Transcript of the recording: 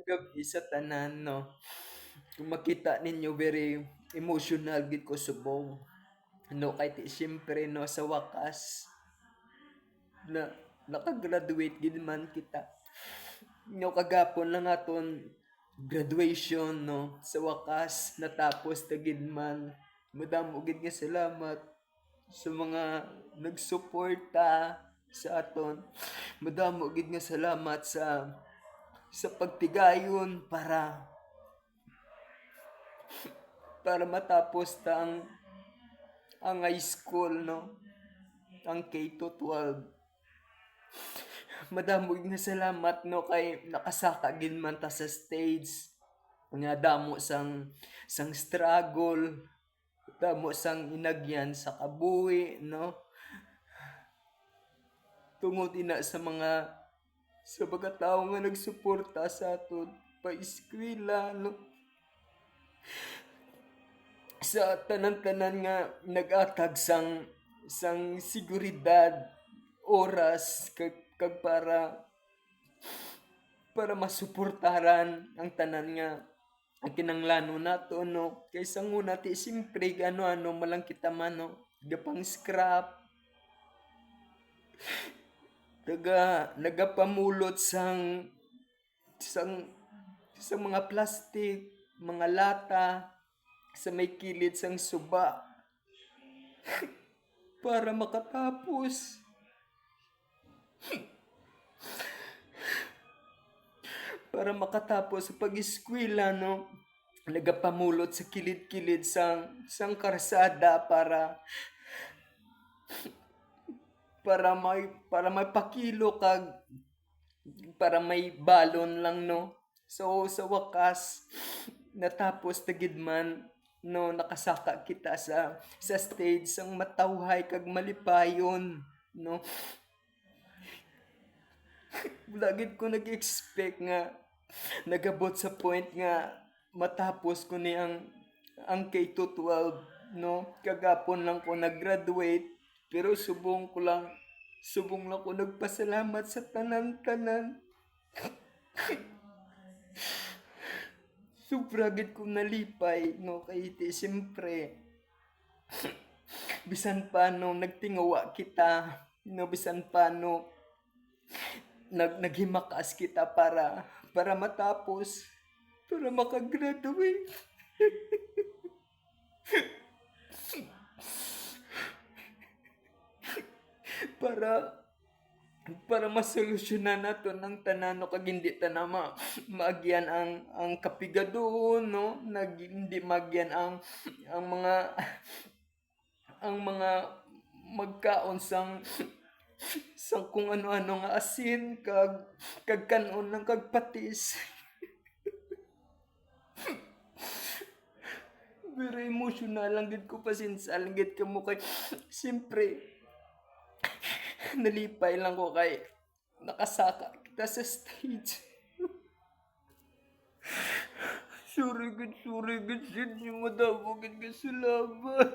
Gabi sa tanan 'no, kung makita ninyo very emotional gid ko subong, no, kay siyempre 'no sa wakas na naka-graduate gid man kita. 'Kagapon lang aton graduation 'no, sa wakas natapos na gid man. Madamo gid nga salamat sa mga nagsuporta sa aton. Madamo gid nga salamat sa pagtigayon para matapos ta ang high school 'no, ang K to 12. Madamo gid nga salamat 'no kay nakasaka gid man ta sa stage. Nga damo sang struggle, damo sang inagyan sa kabuhi 'no, tungod ina sa mga tawo nga nagsuporta sa aton paeskwela 'no, sa tanan-tanan nga nag-atag sang seguridad, oras kag para masuportaran ang tanan nga ang kinahanglanon nato 'no. Kaysa nguna ti siyempre ano-ano malang kita man 'no, gapang scrap, nagapamulot sang sang mga plastic, mga lata sa may kilid sang suba para makatapos sa pag-eskwela 'no. Nagapamulot sa kilid-kilid sang karsada para may pakilo kag para may balon lang 'no. So sa wakas natapos na gid man 'no, nakasaka kita sa stage sang matawhay kag malipayon 'no. Wala gid ko nag-expect nga nagabot sa point nga matapos ko ni ang K to 12 'no. Kagapon lang ko nag-graduate pero subong lang ko nagpasalamat sa tanan-tanan. Sobra gid ko nalipay 'no kay iti siyempre bisan paano nagtinguwa kita 'no, bisan paano naghimakas kita para matapos, para maka-graduate. Para para masolusyonan naton ang tanan 'no kag hindi ta na maagyan ang kapigadon 'no, hindi maagyan ang mga ang mga magkaon sang kung ano-ano nga asin kag kanon lang kag patis. Very emotional lang gid ko, pasensya lang gid kamo kay siyempre nalipay lang ko kay nakasaka kita sa stage. Sorry gid sa inyo, madamo gid nga salamat.